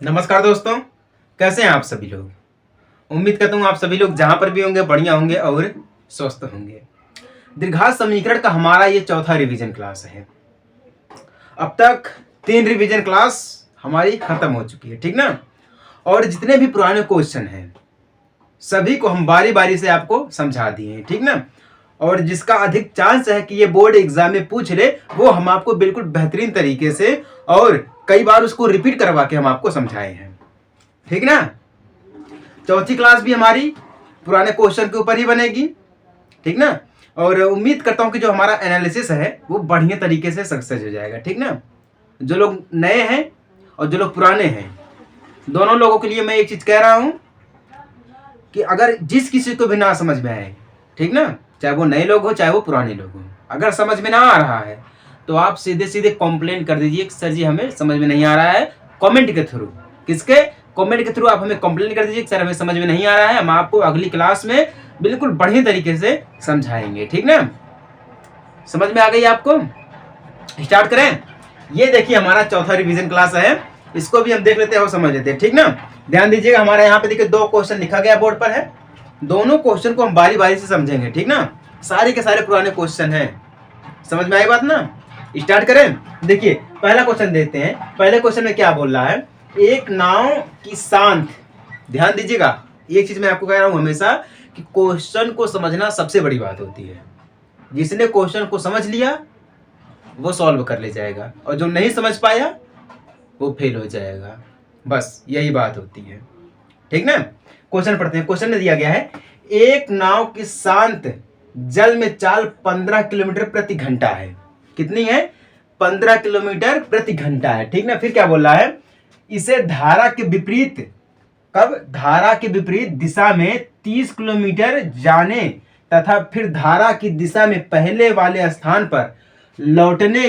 नमस्कार दोस्तों, कैसे हैं आप सभी लोग। उम्मीद करता हूँ आप सभी लोग जहाँ पर भी होंगे बढ़िया होंगे और स्वस्थ होंगे। द्विघात समीकरण का हमारा ये चौथा रिवीजन क्लास है। अब तक 3 रिवीजन क्लास हमारी खत्म हो चुकी है, ठीक ना। और जितने भी पुराने क्वेश्चन हैं सभी को हम बारी बारी से आपको समझा दिए हैं, ठीक ना। और जिसका अधिक चांस है कि ये बोर्ड एग्जाम में पूछ ले वो हम आपको बिल्कुल बेहतरीन तरीके से और कई बार उसको रिपीट करवा के हम आपको समझाए हैं, ठीक ना। चौथी क्लास भी हमारी पुराने क्वेश्चन के ऊपर ही बनेगी, ठीक ना। और उम्मीद करता हूं कि जो हमारा एनालिसिस है वो बढ़िया तरीके से सक्सेस हो जाएगा, ठीक ना। जो लोग नए हैं और जो लोग पुराने हैं दोनों लोगों के लिए मैं एक चीज कह रहा हूं कि अगर जिस किसी को भी ना समझ में आए, ठीक ना, चाहे वो नए लोग हो चाहे वो पुराने लोग हो, अगर समझ में ना आ रहा है तो आप सीधे सीधे कंप्लेंट कर दीजिए कि सर जी हमें समझ में नहीं आ रहा है। कमेंट के थ्रू, किसके कमेंट के थ्रू आप हमें कंप्लेंट कर दीजिए कि सर हमें समझ में नहीं आ रहा है, हम आपको अगली क्लास में बिल्कुल बढ़िया तरीके से समझाएंगे, ठीक ना। समझ में आ गई आपको। स्टार्ट करें। ये देखिए हमारा चौथा रिवीजन क्लास है, इसको भी हम देख लेते हैं और समझ लेते हैं, ठीक ना। ध्यान दीजिएगा, हमारे यहाँ पे देखिए 2 क्वेश्चन लिखा गया बोर्ड पर है। दोनों क्वेश्चन को हम बारी बारी से समझेंगे, ठीक ना। सारे के सारे पुराने क्वेश्चन हैं। समझ में आई बात ना। स्टार्ट करें। देखिए पहला क्वेश्चन देखते हैं। पहले क्वेश्चन में क्या बोल रहा है, एक नाव की शांत, ध्यान दीजिएगा एक चीज मैं आपको कह रहा हूं हमेशा कि क्वेश्चन को समझना सबसे बड़ी बात होती है। जिसने क्वेश्चन को समझ लिया वो सॉल्व कर ले जाएगा और जो नहीं समझ पाया वो फेल हो जाएगा, बस यही बात होती है, ठीक ना। क्वेश्चन पढ़ते हैं। क्वेश्चन में दिया गया है एक नाव की शांत जल में चाल 15 किलोमीटर प्रति घंटा है। कितनी है? 15 किलोमीटर प्रति घंटा है, ठीक ना। फिर क्या बोल रहा है, इसे धारा के विपरीत, कब? धारा के विपरीत दिशा में 30 किलोमीटर जाने तथा फिर धारा की दिशा में पहले वाले स्थान पर लौटने,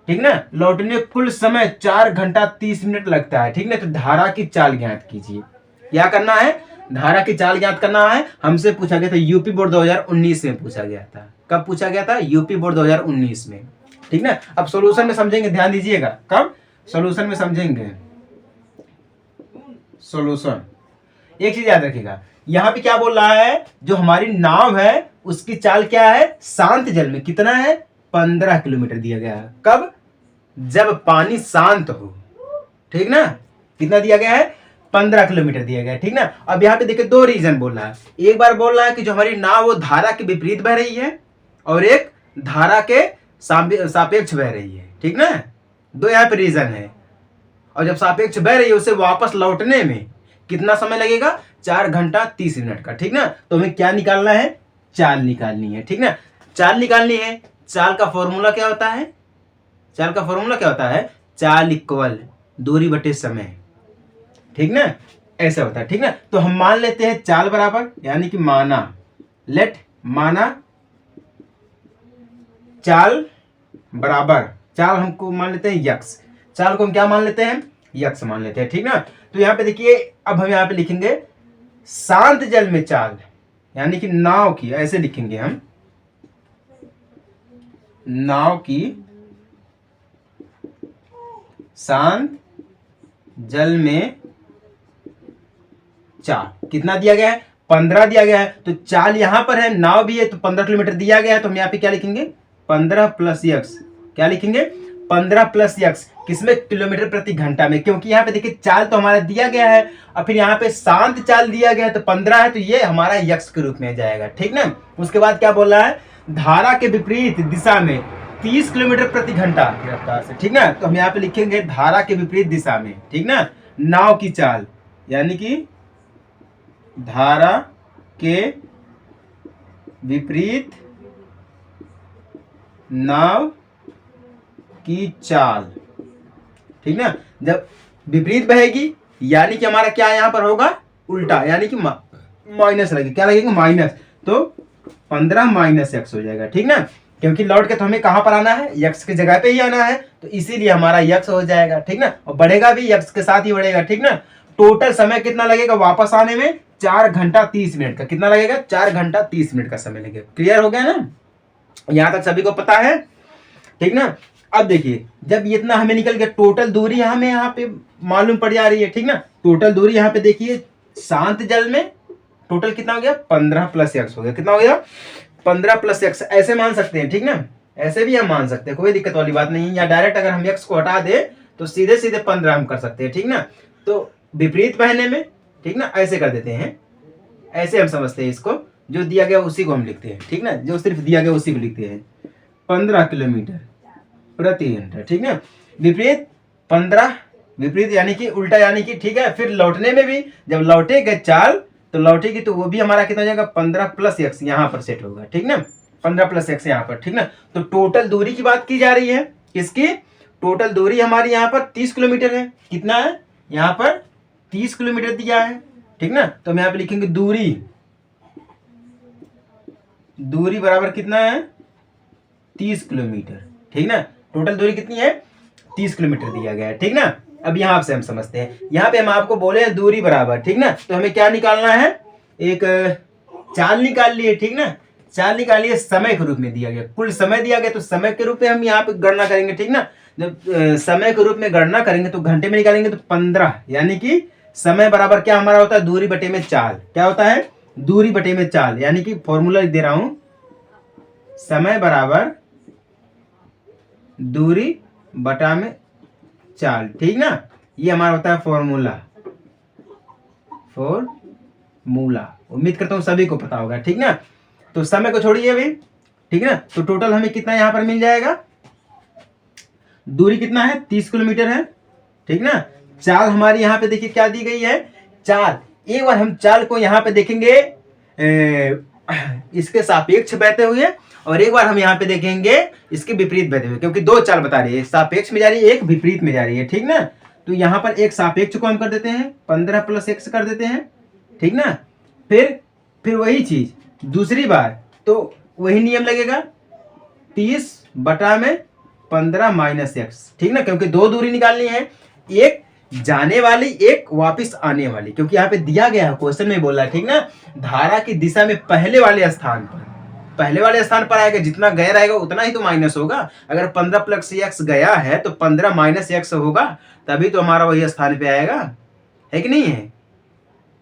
ठीक ना, लौटने कुल समय 4 घंटा 30 मिनट लगता है, ठीक ना। तो धारा की चाल ज्ञात कीजिए। क्या करना है? धारा की चाल ज्ञात करना है। हमसे पूछा गया था यूपी बोर्ड 2019 में पूछा गया था। कब पूछा गया था? यूपी बोर्ड 2019 में, ठीक ना। अब सॉल्यूशन में समझेंगे, ध्यान दीजिएगा। कब? सॉल्यूशन में समझेंगे। सॉल्यूशन, एक चीज याद रखिएगा, यहां पे क्या बोल रहा है, जो हमारी नाव है उसकी चाल क्या है? शांत जल में कितना है? 15 किलोमीटर दिया गया है। कब? जब पानी शांत हो, ठीक ना। कितना दिया गया है? 15 किलोमीटर दिया गया है, ठीक ना। अब यहाँ पे देखिए 2 रीजन बोल रहा है। एक बार बोल रहा है कि जो हमारी नाव वो धारा के विपरीत बह रही है और एक धारा के सापेक्ष बह रही है, ठीक ना। 2 यहाँ पे रीजन है। और जब सापेक्ष बह रही है उसे वापस लौटने में कितना समय लगेगा? 4 घंटा 30 मिनट का, ठीक ना। तो हमें क्या निकालना है? चाल निकालनी है, ठीक ना। चाल निकालनी है। चाल का फॉर्मूला क्या होता है? चाल का फॉर्मूला क्या होता है? चाल इक्वल दूरी बटे समय, ठीक ना। ऐसा होता है, ठीक ना। तो हम मान लेते हैं चाल बराबर, यानी कि माना, लेट माना चाल बराबर, चाल हमको मान लेते हैं यक्स, चाल को हम क्या मान लेते हैं? यक्स मान लेते हैं, ठीक ना। तो यहां पे देखिए, अब हम यहां पे लिखेंगे शांत जल में चाल, यानी कि नाव की, ऐसे लिखेंगे हम, नाव की शांत जल में चाल कितना दिया गया है? 15 दिया गया है। तो चाल यहां पर है, नाव भी है, तो 15 किलोमीटर दिया गया है। तो हम यहाँ पे क्या लिखेंगे? 15 प्लस यक्स। क्या लिखेंगे? 15 प्लस यक्स, किसमें? किलोमीटर प्रति घंटा में, क्योंकि यहाँ पे देखिए चाल तो हमारा दिया गया है और फिर यहाँ पे शांत चाल दिया गया है तो 15 है, तो ये हमारा यक्स के रूप में जाएगा, ठीक ना। उसके बाद क्या बोल रहा है? धारा के विपरीत दिशा में 30 किलोमीटर प्रति घंटा की रफ्तार से, ठीक ना। तो हम यहाँ पे लिखेंगे धारा के विपरीत दिशा में, ठीक ना, नाव की चाल, यानी कि धारा के विपरीत नाव की चाल, ठीक ना। जब विपरीत बहेगी यानी कि हमारा क्या यहां पर होगा? उल्टा, यानी कि माइनस लगेगा। क्या लगेगा? माइनस। तो 15 माइनस एक्स हो जाएगा, ठीक ना। क्योंकि लौट के तो हमें कहां पर आना है? यक्स की जगह पे ही आना है, तो इसीलिए हमारा यक्स हो जाएगा, ठीक ना। और बढ़ेगा भी यक्स के साथ ही बढ़ेगा, ठीक ना। टोटल समय कितना लगेगा वापस आने में? 4 घंटा 30 मिनट का। कितना लगेगा? 4 घंटा 30 मिनट का समय लगेगा। क्लियर हो गया ना? यहां तक सभी को पता है, ठीक ना। अब देखिए जब इतना हमें निकल गया, टोटल दूरी हमें यहाँ पे मालूम पड़ जा रही है, ठीक ना। टोटल दूरी यहाँ पे देखिए शांत जल में टोटल कितना हो गया, 15 प्लस एक्स हो गया। कितना हो गया, 15 प्लस एक्स। ऐसे मान सकते हैं, ठीक ना, ऐसे भी हम मान सकते हैं, कोई दिक्कत वाली बात नहीं है। या डायरेक्ट अगर हम एक्स को हटा दे तो सीधे सीधे 15 हम कर सकते हैं, ठीक ना। तो विपरीत पहने में, ठीक ना, ऐसे कर देते हैं, ऐसे हम समझते हैं इसको, जो दिया गया उसी को हम लिखते हैं, ठीक ना, जो सिर्फ दिया गया उसी को लिखते हैं। 15 किलोमीटर प्रति घंटा, ठीक ना। विपरीत 15, विपरीत यानी कि उल्टा, यानी कि ठीक है। फिर लौटने में भी जब लौटेगा चाल तो लौटेगी तो वो भी हमारा कितना हो जाएगा, 15 प्लस एक्स यहाँ पर सेट होगा, ठीक ना, 15 प्लस एक्स यहाँ पर, ठीक ना। तो टोटल दूरी की बात की जा रही है, किसकी, टोटल दूरी हमारी यहाँ पर 30 किलोमीटर है। कितना है यहाँ पर, 30 किलोमीटर दिया है, ठीक ना। तो हम यहाँ पे लिखेंगे दूरी, दूरी बराबर कितना है, 30 किलोमीटर, ठीक ना। टोटल दूरी कितनी है, 30 किलोमीटर दिया गया है, ठीक ना। अब यहाँ से हम समझते हैं, यहाँ पे हम आपको बोले हैं दूरी बराबर, ठीक ना। तो हमें क्या निकालना है, एक चाल निकाल लिए, ठीक ना। चाल निकालिए, समय के रूप में दिया गया, कुल समय दिया गया, तो समय के रूप में हम यहाँ पे गणना करेंगे, ठीक ना। जब समय के रूप में गणना करेंगे तो घंटे में निकालेंगे, तो 15, यानी कि समय बराबर क्या हमारा होता है, दूरी बटे में चाल। क्या होता है, दूरी बटे में चाल, यानी कि फॉर्मूला लिख दे रहा हूं, समय बराबर दूरी बटा में चाल, ठीक ना। ये हमारा होता है फॉर्मूला, फॉर्मूला। उम्मीद करता हूं सभी को पता होगा, ठीक ना। तो समय को छोड़िए अभी, ठीक ना। तो टोटल हमें कितना यहां पर मिल जाएगा, दूरी कितना है, 30 किलोमीटर है, ठीक ना। चाल हमारी यहाँ पे देखिए क्या दी गई है, चाल। एक बार हम चाल को यहाँ पे देखेंगे इसके सापेक्ष बहते हुए, और एक बार हम यहाँ पे देखेंगे इसके विपरीत बहते हुए, क्योंकि दो चाल बता रही है, सापेक्ष में जा रही है, एक विपरीत में जा रही है, ठीक ना। तो यहाँ पर एक सापेक्ष को हम कर देते हैं 15 प्लस एक्स कर देते हैं, ठीक ना। फिर वही चीज दूसरी बार, तो वही नियम लगेगा, 30 बटा में 15 माइनस एक्स, ठीक ना, क्योंकि दो दूरी निकालनी है, एक जाने वाली, एक वापस आने वाली, क्योंकि यहाँ पे दिया गया है, क्वेश्चन में बोला है, ठीक ना। धारा की दिशा में पहले वाले स्थान पर आएगा, जितना गया रहेगा उतना ही तो माइनस होगा। अगर 15 प्लस एक्स गया है तो 15 माइनस एक्स होगा, तभी तो हमारा वही स्थान पे आएगा, है कि नहीं है।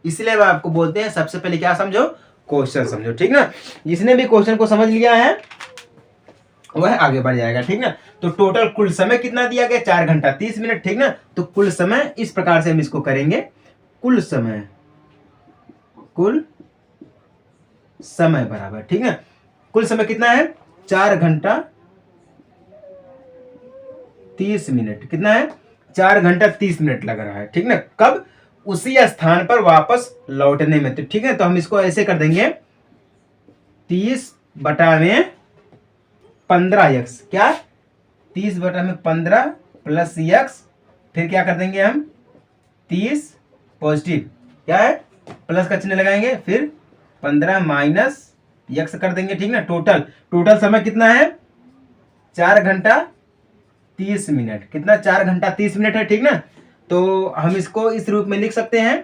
इसलिए मैं आपको बोलते हैं सबसे पहले क्या समझो, क्वेश्चन समझो, ठीक ना। जिसने भी क्वेश्चन को समझ लिया है वह आगे बढ़ जाएगा, ठीक ना। तो टोटल कुल समय कितना दिया गया, 4 घंटा 30 मिनट, ठीक ना। तो कुल समय इस प्रकार से हम इसको करेंगे, कुल समय बराबर, ठीक ना। कुल समय कितना है, 4 घंटा 30 मिनट, कितना है, 4 घंटा 30 मिनट लग रहा है, ठीक ना। कब, उसी स्थान पर वापस लौटने में, तो ठीक है। तो हम इसको ऐसे कर देंगे, 30 बटा में 15 एक्स, क्या, 30 बटा में 15 प्लस एक्स, फिर क्या कर देंगे हम, 30 पॉजिटिव, क्या है, प्लस का चिन्ह लगाएंगे, फिर 15 माइनस एक्स कर देंगे, ठीक ना। टोटल समय कितना है, 4 घंटा 30 मिनट, कितना, 4 घंटा 30 मिनट है, ठीक ना। तो हम इसको इस रूप में लिख सकते हैं,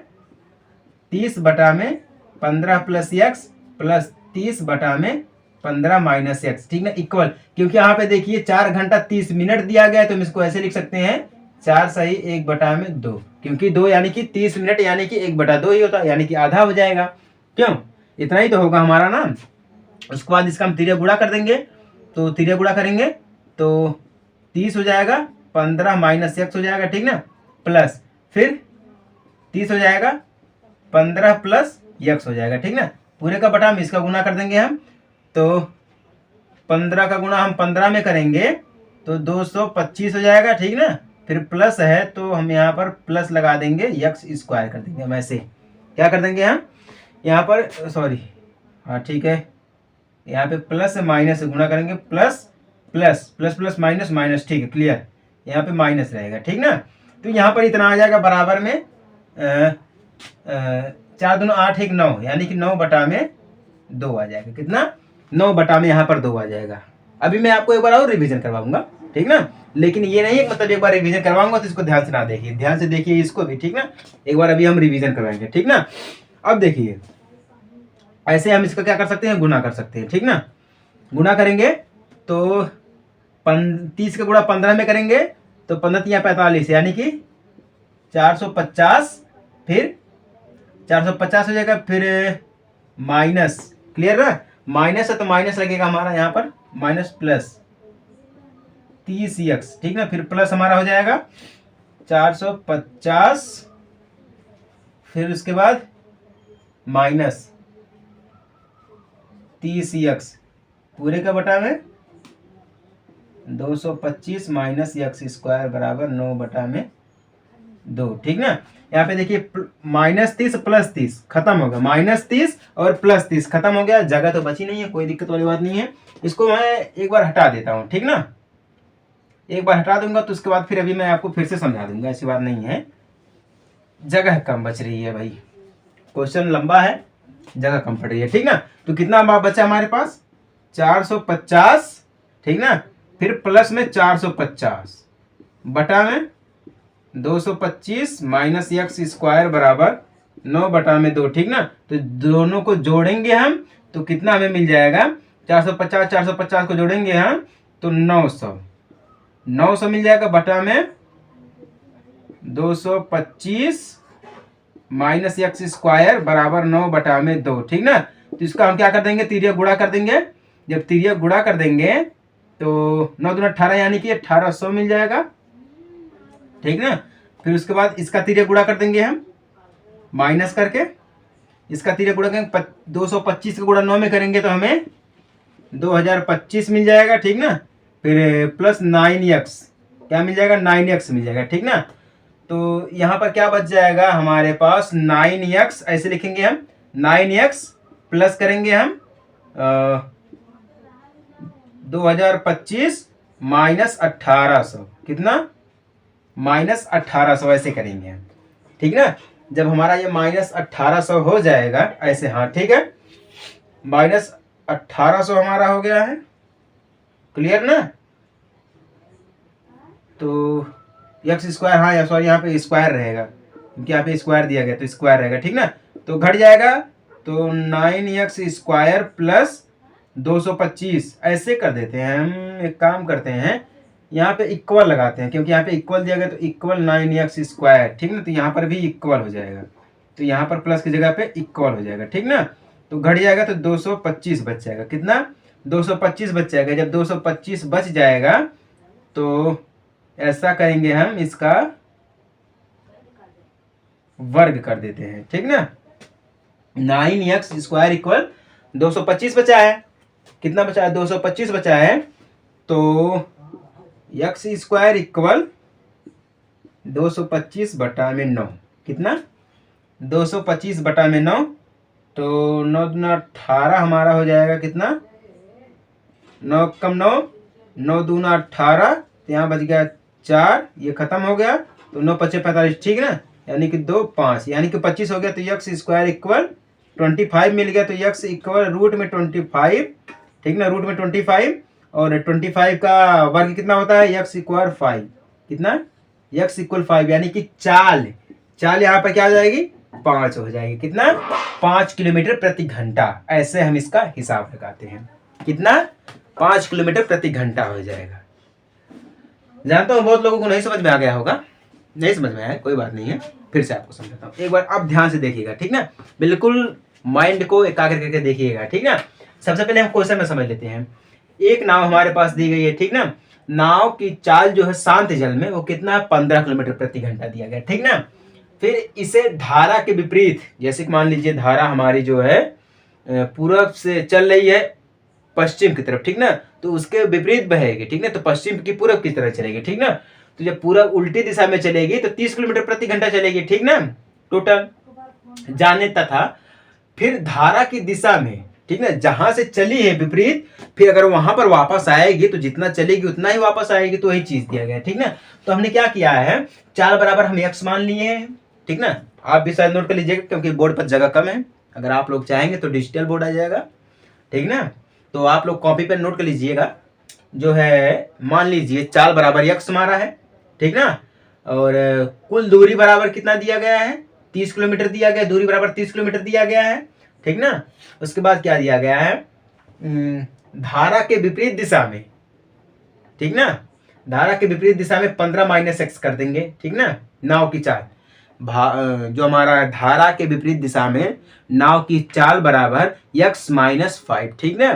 30 बटा में 15 प्लस एक्स प्लस 30 बटा में 15 माइनस एक्स, ठीक ना, इक्वल, क्योंकि यहाँ पे देखिए 4 घंटा 30 मिनट दिया गया है, तो हम इसको ऐसे लिख सकते हैं, 4 सही 1 बटा में 2, क्योंकि 2 यानी कि 30 मिनट यानी कि 1 बटा 2 ही होता है, यानी कि आधा हो जाएगा, क्यों, इतना ही तो होगा हमारा ना। उसके बाद इसका हम तिर्य गुणा कर देंगे, तो तिर्य गुणा करेंगे तो 30 हो जाएगा, 15 माइनस एक्स हो जाएगा, ठीक ना, प्लस फिर 30 हो जाएगा, 15 प्लस एक्स हो जाएगा, ठीक ना। पूरे का बटा हम इसका गुना कर देंगे हम, तो 15 का गुणा हम 15 में करेंगे तो 225 हो जाएगा, ठीक ना। फिर प्लस है तो हम यहाँ पर प्लस लगा देंगे, एक्स स्क्वायर कर देंगे हम, ऐसे क्या कर देंगे हम यहाँ पर, सॉरी, हाँ ठीक है, यहाँ पे प्लस माइनस से गुणा करेंगे, plus plus plus plus minus minus, ठीक है, क्लियर, यहाँ पे माइनस रहेगा, ठीक ना। तो यहाँ पर इतना आ जाएगा बराबर में 4 दूनी 8 1 9, यानी कि 9 बटा में 2 आ जाएगा, कितना, 9 बटा में यहाँ पर 2 आ जाएगा। अभी मैं आपको एक बार और रिवीजन करवाऊंगा, ठीक ना, लेकिन ये नहीं है मतलब एक बार रिवीजन करवाऊंगा तो इसको ध्यान से ना देखिए, ध्यान से देखिए इसको भी, ठीक ना। एक बार अभी हम रिवीजन करवाएंगे, ठीक ना। अब देखिए ऐसे हम इसका क्या कर सकते हैं, गुना कर सकते हैं, ठीक ना। गुना करेंगे तो 30 का गुणा 15 में करेंगे तो 15 तिया 45, यानी कि 450, फिर 450 हो जाएगा, फिर माइनस, क्लियर ना, माइनस है तो माइनस लगेगा हमारा यहाँ पर, माइनस प्लस 30x, ठीक ना, फिर प्लस हमारा हो जाएगा 450, फिर उसके बाद माइनस 30x पूरे का बटा में 225 माइनस एक्स स्क्वायर बराबर 9/2, ठीक ना। यहाँ पे देखिए -30 + 30 खत्म हो गया, -30 और +30 खत्म हो गया, जगह तो बची नहीं है, कोई दिक्कत वाली बात नहीं है। इसको मैं एक बार हटा देता हूँ, ठीक ना, एक बार हटा दूंगा तो उसके बाद फिर अभी मैं आपको फिर से समझा दूंगा, ऐसी बात नहीं है, जगह कम बच रही है भाई, क्वेश्चन लंबा है, जगह कम पड़ रही है, ठीक ना। तो कितना बचा हमारे पास 450, ठीक ना, फिर प्लस में 450 बटा में 225 माइनस एक्स स्क्वायर बराबर 9/2, ठीक ना। तो दोनों को जोड़ेंगे हम तो कितना हमें मिल जाएगा, 450 को जोड़ेंगे हम तो 900 मिल जाएगा, बटा में 225 माइनस एक्स स्क्वायर बराबर 9/2, ठीक ना। तो इसका हम क्या कर देंगे, तिर्यक गुणा कर देंगे, जब तिर्यक गुणा कर देंगे तो 9 दूना 18, यानी कि 1800 मिल जाएगा, ठीक ना। फिर उसके बाद इसका तिर्यक गुणा कर देंगे हम माइनस करके, इसका तिर्यक गुणा करेंगे 225 का गुणा 9 में करेंगे तो हमें 2025 मिल जाएगा, ठीक ना। फिर प्लस 9x क्या मिल जाएगा, 9x मिल जाएगा, ठीक ना। तो यहाँ पर क्या बच जाएगा हमारे पास 9x, ऐसे लिखेंगे हम 9x प्लस करेंगे हम 2025 माइनस 1800, कितना, माइनस 1800 ऐसे करेंगे हम, ठीक ना। जब हमारा ये माइनस 1800 हो जाएगा ऐसे, हाँ ठीक है, माइनस 1800 हमारा हो गया है, क्लियर ना। तो एक्स स्क्वायर, हाँ सॉरी यहाँ पे स्क्वायर रहेगा क्योंकि यहाँ पे स्क्वायर दिया गया तो स्क्वायर रहेगा, ठीक ना। तो घट जाएगा तो 9x स्क्वायर प्लस 225 ऐसे कर देते हैं हम, एक काम करते हैं यहाँ पे इक्वल लगाते हैं, क्योंकि यहाँ पे इक्वल दिया गया तो इक्वल 9x स्क्वायर, ठीक ना। तो यहाँ पर भी इक्वल हो जाएगा, तो यहाँ पर प्लस की जगह पे इक्वल हो जाएगा, ठीक ना। तो घट जाएगा तो 225 बच जाएगा, कितना, 225 बच जाएगा। जब 225 बच जाएगा तो ऐसा करेंगे हम, इसका वर्ग कर देते हैं, ठीक ना। 9x स्क्वायर इक्वल 225 बचा है, कितना बचा है, 225 बचा है, तो x स्क्वायर इक्वल 225/9, कितना, 225/9, तो 9 दूना 18 हमारा हो जाएगा, कितना, 9 कम 9, 9 दूना 18, तो यहाँ बच गया 4, ये खत्म हो गया, तो 9 × 5 = 45, ठीक ना, यानी कि 2 5, यानी कि 25 हो गया। तो x स्क्वायर इक्वल 25 मिल गया, तो x इक्वल रूट में 25, ठीक ना, रूट में 25, और 25 का वर्ग कितना होता है, x इक्वल 5, कितना, x इक्वल 5, यानी कि चाल यहाँ पर क्या हो जाएगी, 5 हो जाएगी, कितना, 5 किलोमीटर प्रति घंटा, ऐसे हम इसका हिसाब लगाते हैं, कितना, 5 किलोमीटर प्रति घंटा हो जाएगा। जानता हूँ बहुत लोगों को नहीं समझ में आ गया होगा, नहीं समझ में आया, कोई बात नहीं है, फिर से आपको समझाता हूँ, एक बार आप ध्यान से देखिएगा, ठीक ना, बिल्कुल माइंड को एकाग्र करके देखिएगा, ठीक ना। सबसे पहले हम क्वेश्चन में समझ लेते हैं। एक नाव हमारे पास दी गई है, ठीक ना, नाव की चाल जो है शांत जल में वो कितना, 15 किलोमीटर प्रति घंटा दिया गया, ठीक ना। फिर इसे धारा के विपरीत, जैसे कि मान लीजिए धारा हमारी जो है पूरब से चल रही है पश्चिम की तरफ, ठीक ना, तो उसके विपरीत बहेगी, ठीक ना, तो पश्चिम की पूरब की तरफ चलेगी, ठीक ना। तो जब पूरब उल्टी दिशा में चलेगी तो 30 किलोमीटर प्रति घंटा चलेगी, ठीक ना, टोटल जाने तथा फिर धारा की दिशा में, ठीक ना, जहां से चली है विपरीत, फिर अगर वहां पर वापस आएगी तो जितना चलेगी उतना ही वापस आएगी, तो वही चीज दिया गया, ठीक ना। तो हमने क्या किया है, चाल बराबर हम x मान लिए हैं, ठीक ना। आप भी शायद नोट कर लीजिएगा क्योंकि बोर्ड पर जगह कम है, अगर आप लोग चाहेंगे तो डिजिटल बोर्ड आ जाएगा, ठीक ना। तो आप लोग कॉपी पर नोट कर लीजिएगा, जो है मान लीजिए चाल बराबर x मारा है, ठीक ना, और कुल दूरी बराबर कितना दिया गया है, 30 किलोमीटर दिया गया, दूरी बराबर 30 किलोमीटर दिया गया है, ठीक ना। उसके बाद क्या दिया गया है, धारा के विपरीत दिशा में, ठीक ना। धारा के विपरीत दिशा में 15 माइनस एक्स कर देंगे, ठीक ना। नाव की चाल जो हमारा धारा के विपरीत दिशा में नाव की चाल बराबर x माइनस 5, ठीक ना।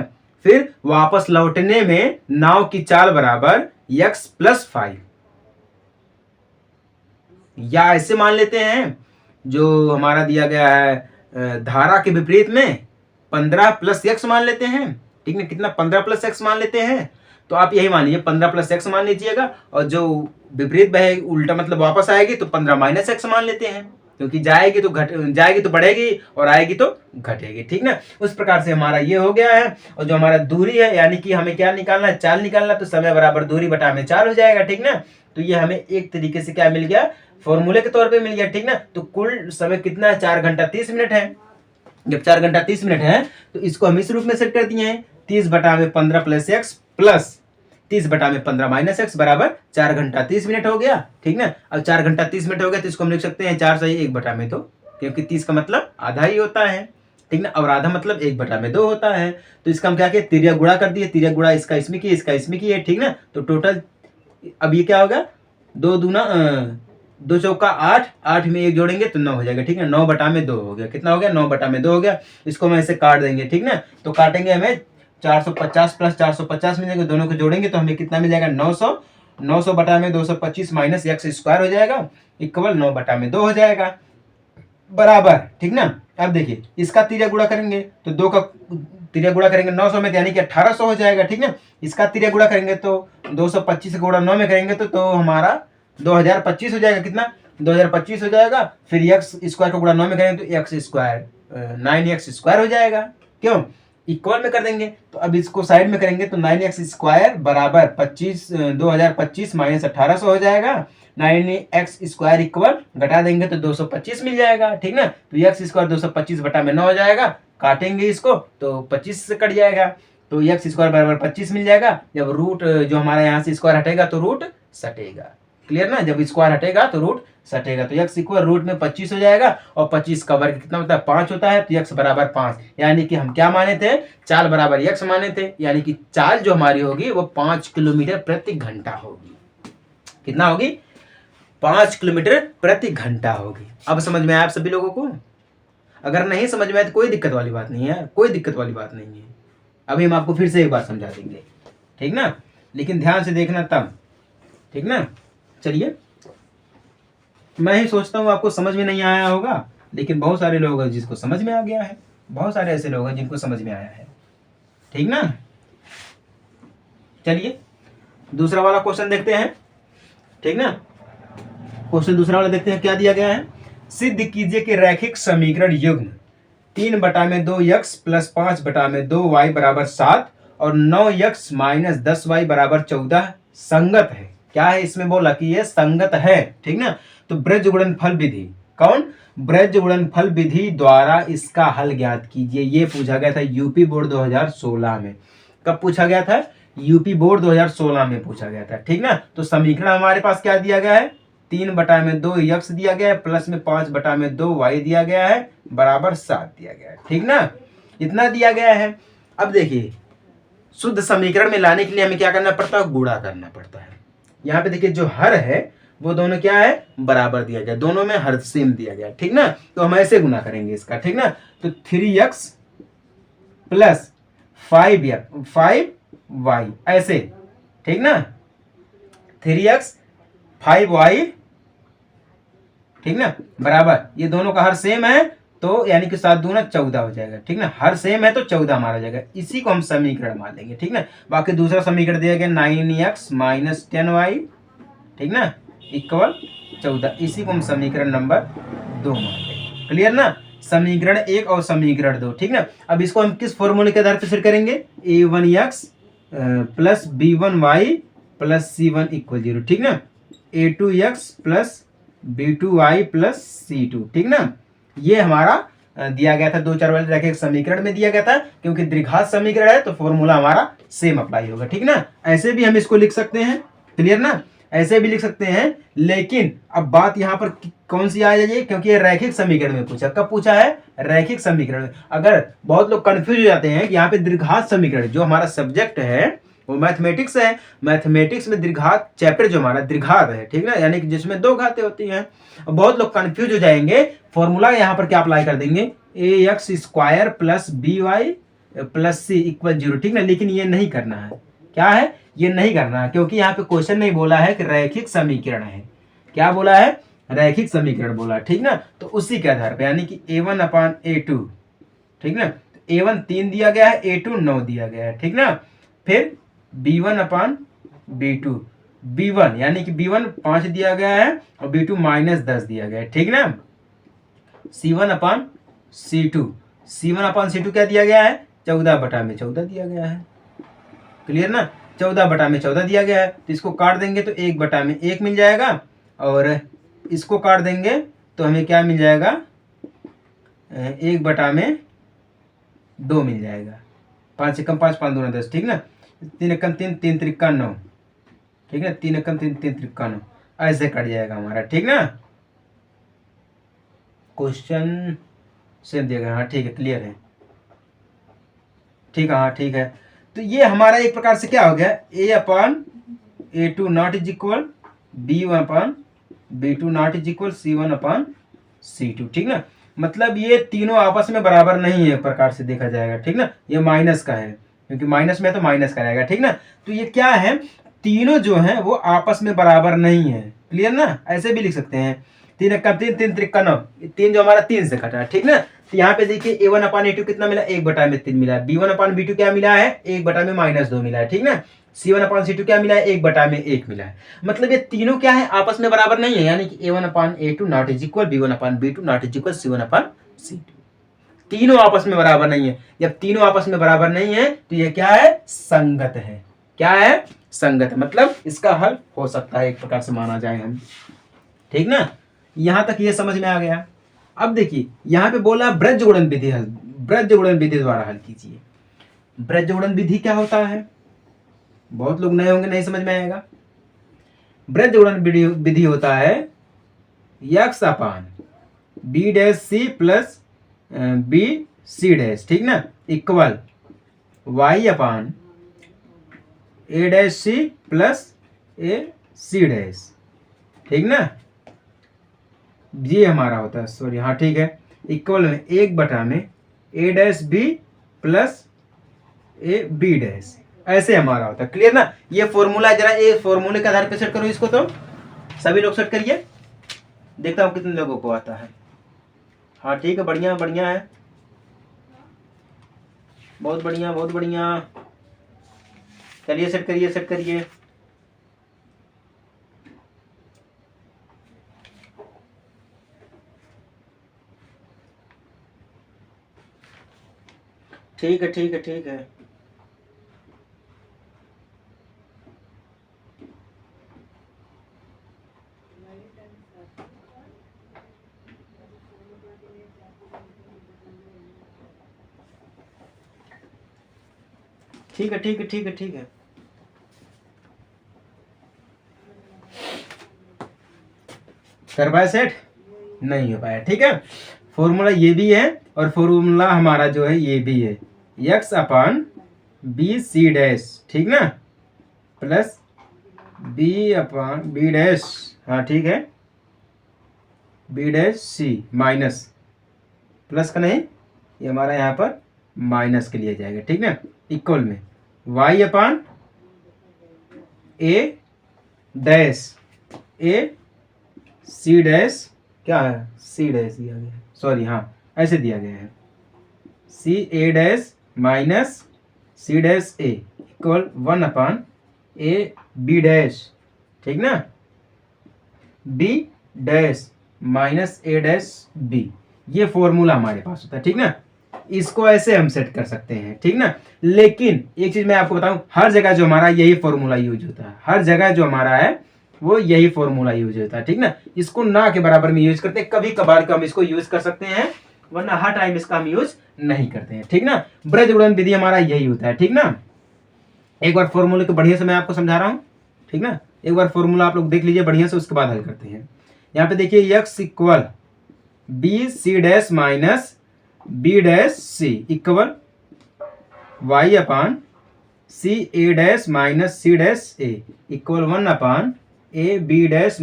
फिर वापस लौटने में नाव की चाल बराबर x प्लस 5, या ऐसे मान लेते हैं जो हमारा दिया गया है धारा के विपरीत में 15 प्लस एक्स मान लेते हैं, ठीक ना। कितना, 15 प्लस एक्स मान लेते हैं। तो आप यही मान लीजिए 15 प्लस एक्स मान लीजिएगा, और जो विपरीत बहे उल्टा मतलब वापस आएगी तो 15 माइनस एक्स मान लेते हैं, क्योंकि जाएगी तो बढ़ेगी और आएगी तो घटेगी, ठीक ना। उस प्रकार से हमारा ये हो गया है। और जो हमारा दूरी है, यानी कि हमें क्या निकालना है, चाल निकालना, तो समय बराबर दूरी बटा में चाल हो जाएगा, ठीक ना। तो ये हमें एक तरीके से क्या मिल गया, फॉर्मूले के तौर पे मिल गया, ठीक ना। तो कुल समय कितना है, 4 घंटा 30 मिनट है। जब 4 घंटा 30 मिनट है तो इसको हम इस रूप में सेट कर दिए हैं, 30 बटा में 15 प्लस एक्स प्लस 30 बटा में 15 माइनस एक्स बराबर 4 घंटा 30 मिनट हो गया, ठीक ना। अब 4 घंटा 30 मिनट हो गया तो इसको हम लिख सकते हैं 4 सही 1 बटा में 2, क्योंकि 30 का मतलब आधा ही होता है, ठीक ना। और आधा मतलब 1 बटा में 2 होता है। तो इसका हम क्या किए, तिर्यक गुणा कर दिए, तिर्यक गुणा इसका इसमें किए, इसका इसमें किए, ठीक ना। तो टोटल अब ये क्या होगा, 2 दूना 2 चौका 8, 8 में 1 जोड़ेंगे तो 9 हो जाएगा, ठीक है। 9 बटा में 2 हो गया, कितना हो गया, 9 बटा में 2 हो गया। इसको हम ऐसे काट देंगे, ठीक ना। तो काटेंगे हमें 450 प्लस 450 मिलेगा, दोनों को जोड़ेंगे तो हमें कितना मिल जाएगा, 900। 900 बटा में 225 माइनस एक्स स्क्वायर हो जाएगा, इक्वल 9 बटा में 2 हो जाएगा बराबर, ठीक ना। अब देखिए इसका तिर्यक गुणा करेंगे तो 2 का तिर्यक गुणा करेंगे 900 में, यानी कि 1800 हो जाएगा, ठीक ना। इसका तिर्यक गुणा करेंगे तो 225 गुणा 9 में करेंगे तो हमारा 2025 हो जाएगा, कितना, 2025 हो जाएगा। फिर एक्स स्क्वायर का गुणा 9 में करेंगे तो एक्स स्क्वायर 9x स्क्वायर हो जाएगा, क्यों, इक्वल में कर देंगे। तो अब इसको साइड में करेंगे तो 9x स्क्वायर बराबर 2025 माइनस 1800 हो जाएगा। 9x स्क्वायर इक्वल घटा देंगे तो 225 मिल जाएगा, ठीक ना। तो x स्क्वायर 225 बटा में 9 हो जाएगा, काटेंगे इसको तो 25 से कट जाएगा, तो x स्क्वायर बराबर 25 मिल जाएगा। जब रूट जो हमारा यहाँ से स्क्वायर हटेगा तो रूट सटेगा, क्लियर ना। जब स्क्वायर हटेगा तो रूट सटेगा, तो x इक्वल रूट में 25 हो जाएगा, और 25 का वर्ग कितना होता है, 5 होता है, तो x बराबर 5। यानी कि हम क्या माने थे, चाल बराबर x माने थे, यानी कि चाल जो हमारी होगी वो 5 किलोमीटर प्रति घंटा होगी। कितना होगी, 5 किलोमीटर प्रति घंटा होगी। अब समझ में आया आप सभी लोगों को? अगर नहीं समझ में आया तो कोई दिक्कत वाली बात नहीं है, कोई दिक्कत वाली बात नहीं है। अभी हम आपको फिर से एक बार समझा देंगे, ठीक ना, लेकिन ध्यान से देखना तब, ठीक ना। चलिए, मैं ही सोचता हूँ आपको समझ में नहीं आया होगा, लेकिन बहुत सारे लोग हैं जिसको समझ में आ गया है, बहुत सारे ऐसे लोग हैं जिनको समझ में आया है, ठीक ना। चलिए दूसरा वाला क्वेश्चन देखते हैं, ठीक ना। क्वेश्चन दूसरा वाला देखते हैं, क्या दिया गया है। सिद्ध कीजिए कि रैखिक समीकरण युग्म 3 बटा में 2x प्लस 5 बटा में 2y बराबर 7 और 9x माइनस 10y बराबर 14 संगत है। क्या है इसमें बोला कि ये संगत है, ठीक ना। तो ब्रज गुणनफल विधि, कौन, ब्रज गुणनफल विधि द्वारा इसका हल ज्ञात कीजिए। ये पूछा गया था यूपी बोर्ड 2016 में। कब पूछा गया था, यूपी बोर्ड 2016 में पूछा गया था, ठीक ना। तो समीकरण हमारे पास क्या दिया गया है, 3 बटा में 2x दिया गया है, प्लस में 5 बटा में 2y दिया गया है, बराबर 7 दिया गया है, ठीक ना। इतना दिया गया है। अब देखिए शुद्ध समीकरण में लाने के लिए हमें क्या करना पड़ता है, गुणा करना पड़ता है। यहाँ पे देखिए जो हर है वो दोनों क्या है, बराबर दिया गया, दोनों में हर सेम दिया गया, ठीक ना। तो हम ऐसे गुना करेंगे इसका, ठीक ना। तो 3x प्लस 5y ऐसे, ठीक ना। 3x 5y, ठीक ना, बराबर, ये दोनों का हर सेम है तो यानी कि 7 दूना 14 हो जाएगा, ठीक ना। हर सेम है तो 14 मारा जाएगा, इसी को हम समीकरण मान लेंगे, ठीक ना। बाकी दूसरा समीकरण दिया गया 9x माइनस 10y, ठीक ना, इक्वल 14, इसी को हम समीकरण नंबर 2 मान लेंगे, क्लियर ना। समीकरण 1 और समीकरण 2, ठीक ना। अब इसको हम किस फॉर्मूले के आधार पर फिर करेंगे, a1x plus b1y plus c1 equal 0, ठीक ना। a2x plus b2y plus c2, ठीक ना। ये हमारा दिया गया था 2-4 वाले रैखिक समीकरण में दिया गया था, क्योंकि द्विघात समीकरण है तो फॉर्मूला हमारा सेम अप्लाई होगा, ठीक ना। ऐसे भी हम इसको लिख सकते हैं, क्लियर ना, ऐसे भी लिख सकते हैं। लेकिन अब बात यहाँ पर कौन सी आ जाएगी, क्योंकि ये रैखिक समीकरण में पूछा, कब पूछा है, रैखिक समीकरण में। अगर बहुत लोग कंफ्यूज हो जाते हैं कि यहाँ पे द्विघात समीकरण जो हमारा सब्जेक्ट है वो मैथमेटिक्स है। मैथमेटिक्स में द्विघात चैप्टर जो हमारा द्विघात है, ठीक ना, यानी कि जिसमें दो घातें होती हैं। और बहुत लोग कंफ्यूज हो जाएंगे, फॉर्मूला यहाँ पर क्या अप्लाई कर देंगे, ax² plus by plus c equal 0, ठीक ना। लेकिन ये नहीं करना है, क्या है, ये नहीं करना है, क्योंकि यहाँ पे क्वेश्चन नहीं बोला है कि रैखिक समीकरण है, क्या बोला है, रैखिक समीकरण बोला, ठीक ना। तो उसी के आधार पे यानी कि a1/a2, ठीक ना, a1 3 दिया गया है, a2 9 दिया गया है, ठीक ना। फिर b1/b2, b1 यानी कि b1 5 दिया गया है और b2 -10 दिया गया है, ठीक ना। c1/c2, c1/c2 क्या दिया गया है, 14/14 दिया गया है, क्लियर ना, 14/14 दिया गया है। तो इसको काट देंगे तो 1/1 मिल जाएगा, और इसको काट देंगे तो हमें क्या मिल जाएगा, 1/2 मिल जाएगा। 5 एकम 5, 5 दूना 10, ठीक ना। 3 एकम 3, 3 त्रिका 9, ठीक है, 3 एकम 3, 3 त्रिका 9, ऐसे कट जाएगा हमारा, ठीक ना। क्वेश्चन सेम दिया गया, हाँ ठीक है, क्लियर है, ठीक है, हाँ ठीक है। तो ये हमारा एक प्रकार से क्या हो गया, a/a2 not is equal b1/b2 not is equal c1/c2, ठीक ना। मतलब ये तीनों आपस में बराबर नहीं है, एक प्रकार से देखा जाएगा, ठीक ना। ये माइनस का है, क्योंकि माइनस में है तो माइनस का रहेगा, ठीक ना। तो ये क्या है, तीनों जो है वो आपस में बराबर नहीं है, क्लियर ना। ऐसे भी लिख सकते हैं, 3 एकम 3, 3 त्रिका 9, 3 जो हमारा 3 से कटा है, ठीक ना। तो यहाँ पे देखिए a1/a2 कितना मिला, 1/3 मिला है। b1/b2 क्या मिला है, 1/-2 मिला है, ठीक ना। c1/c2 क्या मिला है, 1/1 मिला है। मतलब ये तीनों क्या है, आपस में बराबर नहीं है, यानी कि a1/a2 not is equal b1/b2 not is equal c1/c2। तीनों आपस में बराबर नहीं है। जब तीनों आपस में बराबर नहीं है तो ये क्या है, संगत है, क्या है, संगत, मतलब इसका हल हो सकता है, एक प्रकार से माना जाए हम, ठीक ना। यहां तक ये समझ में आ गया। अब देखिए यहाँ पे बोला ब्रज गुणन विधि हल, ब्रज गुणन विधि द्वारा हल कीजिए। ब्रज गुणन विधि क्या होता है, बहुत लोग नए होंगे, नहीं समझ में आएगा। ब्रज गुणन विधि होता है x/b' प्लस b(c'), ठीक ना, इक्वल y/a' प्लस a(c'), ठीक ना। ये हमारा होता है, सॉरी, हाँ ठीक है, इक्वल में 1/a' प्लस a(b'), ऐसे हमारा होता है, क्लियर ना। ये फॉर्मूला जरा ये फॉर्मूले के आधार पे सेट करो इसको, तो सभी लोग सेट करिए, देखता हूँ कितने लोगों को आता है। हाँ ठीक है, बढ़िया बढ़िया है, बहुत बढ़िया बहुत बढ़िया, चलिए सेट करिए सेट करिए। ठीक है ठीक है ठीक है, ठीक है ठीक है ठीक है ठीक है। कर पाए सेट, नहीं हो पाया, ठीक है। फॉर्मूला ये भी है और फॉर्मूला हमारा जो है ये भी है, x/b(c'), ठीक ना, प्लस b/b', हाँ ठीक है, b'(c) माइनस, प्लस का नहीं, ये हमारा यहाँ पर माइनस के लिए जाएगा, ठीक ना, इक्वल में y/a डैश a(c'), क्या है, c' दिया गया है, सॉरी, हाँ ऐसे दिया गया है, c(a') minus c'(a) equal 1/a(b'), ठीक ना, b' माइनस a'(b), ये फॉर्मूला हमारे पास होता है, ठीक ना। इसको ऐसे हम सेट कर सकते हैं, ठीक ना। लेकिन एक चीज मैं आपको बताऊं, हर जगह जो हमारा यही फॉर्मूला यूज होता है, हर जगह जो हमारा है वो यही फॉर्मूला यूज होता है, ठीक ना। इसको ना के बराबर में यूज करते हैं, कभी कभार हम इसको यूज कर सकते हैं, वरना हर टाइम इसका हम यूज नहीं करते हैं, ठीक ना। ब्रज गुणन विधि हमारा यही होता है, ठीक ना। एक बार फॉर्मूले को बढ़िया से मैं आपको समझा रहा हूँ, ठीक ना। एक बार फॉर्मूला आप लोग देख लीजिए बढ़िया से, उसके बाद हल करते हैं। यहाँ पे देखिए x equal b(c') minus b'(c) equal y/c', C A dash minus C dash A equal 1/a b dash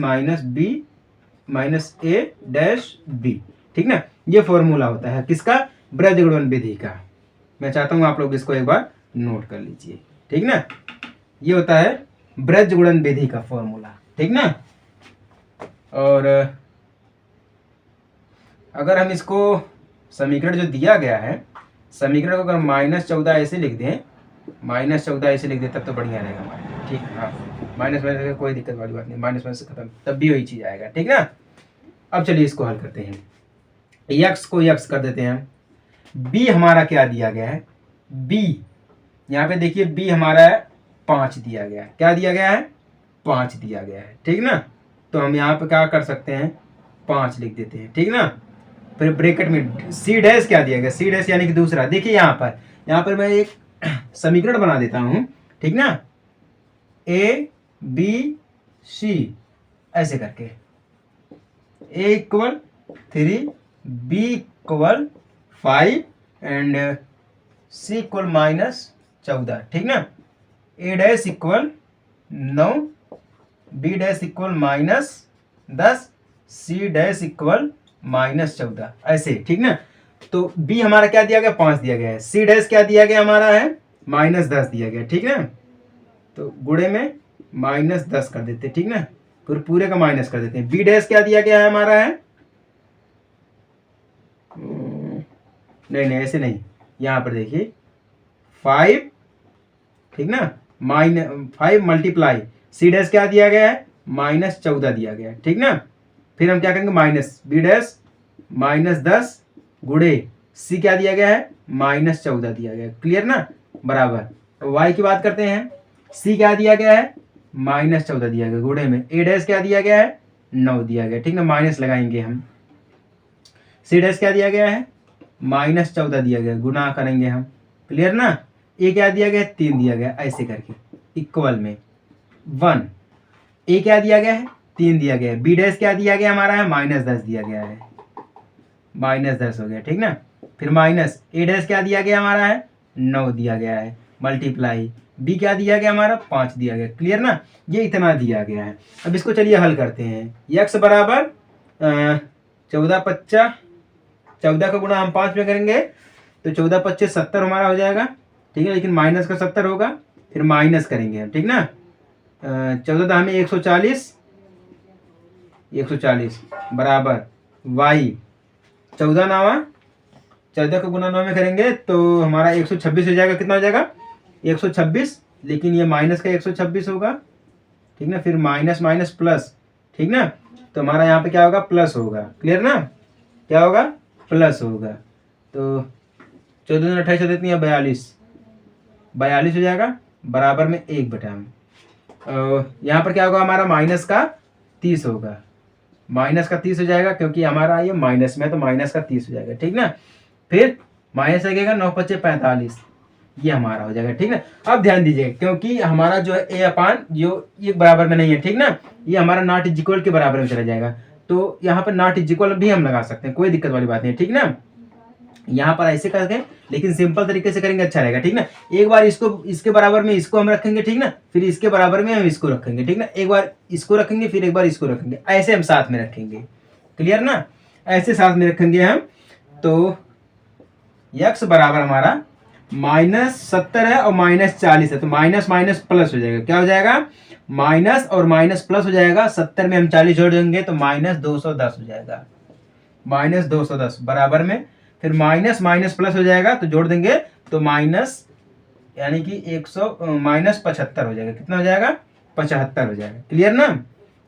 minus A dash B. ठीक ना, ये फॉर्मूला होता है किसका, ब्रज गुणन विधि का। मैं चाहता हूं आप लोग इसको एक बार नोट कर लीजिए। ठीक ना, ये होता है ब्रज गुणन विधि का फॉर्मूला। ठीक ना, और अगर हम इसको समीकरण जो दिया गया है, समीकरण को अगर -14 ऐसे लिख दें, -14 ऐसे लिख दें तब तो बढ़िया रहेगा हमारे। ठीक, हाँ, माइनस माइनस कोई दिक्कत वाली बात नहीं, माइनस माइनस से खत्म, तब भी वही चीज़ आएगा। ठीक ना, अब चलिए इसको हल करते हैं। यक्स को यक्स कर देते हैं। बी हमारा क्या दिया गया है, बी यहाँ पे देखिए बी हमारा है 5 दिया गया है। क्या दिया गया है, 5 दिया गया है। ठीक ना, तो हम यहाँ पे क्या कर सकते हैं, 5 लिख देते हैं। ठीक ना, फिर ब्रैकेट में सी डैश क्या दिया गया, सी डैश यानी कि दूसरा। देखिए यहाँ पर मैं एक समीकरण बना देता हूँ। ठीक ना, ए बी सी ऐसे करके, A equal 3, B equal 5 and C equal -14। ठीक ना, A dash equal 9, B dash equal -10, C dash equal -14 ऐसे। ठीक ना, तो बी हमारा क्या दिया गया, 5 दिया गया है। सी डैश क्या दिया गया हमारा है, -10 दिया गया। ठीक ना, तो गुणे में -10 कर देते। ठीक ना, फिर पूरे का माइनस कर देते हैं। बी डैश क्या दिया गया है हमारा है, नहीं ऐसे नहीं, यहाँ पर देखिए 5। ठीक ना, -5 मल्टीप्लाई सी डैश क्या दिया गया है, -14 दिया गया है। ठीक ना, फिर हम क्या करेंगे, माइनस बी डैश -10 गुणे सी क्या दिया गया है, -14 दिया गया है। क्लियर ना, बराबर वाई की बात करते हैं। सी क्या दिया गया है, -14 दिया गया, गुणे में ए डैश क्या दिया गया है, 9 दिया गया। ठीक ना, माइनस लगाएंगे हम। सी डैश क्या दिया गया है, -14 दिया गया, गुना करेंगे हम। क्लियर ना, ए क्या दिया गया है, 3 दिया गया, ऐसे करके इक्वल में 1। ए क्या दिया गया है, 3 दिया गया है। बी डैश क्या दिया गया हमारा है, -10 दिया गया है, -10 हो गया। ठीक ना, फिर माइनस ए डैश क्या दिया गया हमारा है, 9 दिया गया है, मल्टीप्लाई बी क्या दिया गया हमारा, 5 दिया गया। क्लियर ना, ये इतना दिया गया है। अब इसको चलिए हल करते हैं। यक्स बराबर 14 का गुणा हम 5 में करेंगे तो 14 × 70 हमारा हो जाएगा। ठीक है, लेकिन माइनस का 70 होगा, फिर माइनस करेंगे हम। ठीक ना, 14 हमें 140 बराबर वाई 14 नावा 14 को गुना 9 में करेंगे तो हमारा 126 हो जाएगा। कितना हो जाएगा, 126, लेकिन ये माइनस का 126 होगा। ठीक ना, फिर माइनस माइनस प्लस। ठीक ना, तो हमारा यहाँ पे क्या होगा, प्लस होगा। क्लियर ना, क्या होगा, प्लस होगा। तो 14 में 28 कितनी है, 42 हो जाएगा, बराबर में 1/में। यहाँ पर क्या होगा हमारा, माइनस का 30 होगा, माइनस का 30 हो जाएगा, क्योंकि हमारा ये माइनस में है तो माइनस का 30 हो जाएगा। ठीक ना, फिर माइनस लगेगा, 9 × 5 = 45, ये हमारा हो जाएगा। ठीक ना, अब ध्यान दीजिए, क्योंकि हमारा जो है ए अपान जो ये बराबर में नहीं है। ठीक ना, ये हमारा नॉट इज इक्वल के बराबर में चला जाएगा, तो यहाँ पर नॉट इज इक्वल भी हम लगा सकते हैं, कोई दिक्कत वाली बात नहीं। ठीक ना, यहाँ पर ऐसे करके, लेकिन सिंपल तरीके से करेंगे अच्छा रहेगा। ठीक ना, एक बार इसको इसके बराबर में इसको हम रखेंगे। ठीक ना, फिर इसके बराबर में हम इसको रखेंगे। ठीक ना, एक बार इसको रखेंगे, फिर एक बार इसको रखेंगे, ऐसे हम साथ में रखेंगे। क्लियर ना, ऐसे साथ में रखेंगे हम। तो यक्स बराबर हमारा -70 है और -40 है, तो माइनस माइनस प्लस हो जाएगा। क्या हो जाएगा, माइनस और माइनस प्लस हो जाएगा। 70 में हम 40 जोड़ देंगे तो -210 हो जाएगा, -210 बराबर में, फिर माइनस माइनस प्लस हो जाएगा तो जोड़ देंगे तो माइनस, यानी कि -75 हो जाएगा। कितना हो जाएगा, 75 हो जाएगा। क्लियर ना,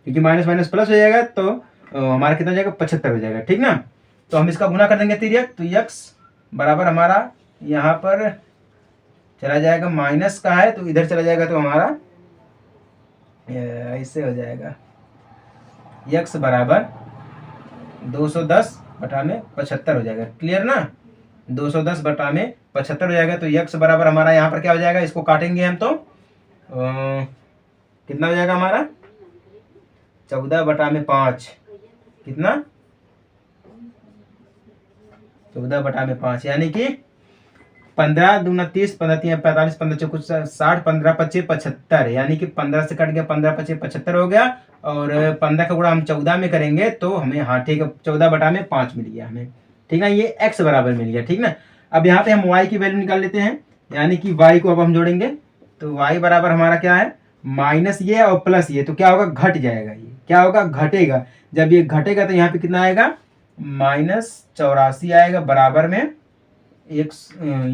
क्योंकि माइनस माइनस प्लस हो जाएगा तो हमारा कितना हो जाएगा, 75 हो जाएगा। ठीक ना, तो हम इसका गुना कर देंगे तिर्यक, तो यक्स बराबर हमारा यहाँ पर चला जाएगा, माइनस का है तो इधर चला जाएगा, तो हमारा ऐसे हो जाएगा, यक्स बराबर 210/75 हो जाएगा। क्लियर ना, 210/75 हो जाएगा। तो यक्स बराबर हमारा यहाँ पर क्या हो जाएगा, इसको काटेंगे हम तो कितना हो जाएगा हमारा, 14/5, कितना, 14/5, यानी कि 15 दूना 30, 15 3 45, 15 चौकुछ 60, 15 25 75, यानी कि 15 से कट गया, 15 25 75 हो गया। और 15 का गुणा हम 14 में करेंगे तो हमें, हाँ ठीक है, 14 बटा में 5 मिल गया हमें, ठीक ना, ये x बराबर मिल गया, ठीक ना। अब यहाँ पे हम y की वैल्यू निकाल लेते हैं, यानी कि y को अब हम जोड़ेंगे तो y बराबर हमारा क्या है, माइनस ये और प्लस ये, तो क्या होगा, घट जाएगा, ये क्या होगा, घटेगा। जब ये घटेगा तो यहाँ पे कितना आएगा, -84 आएगा, बराबर में एक,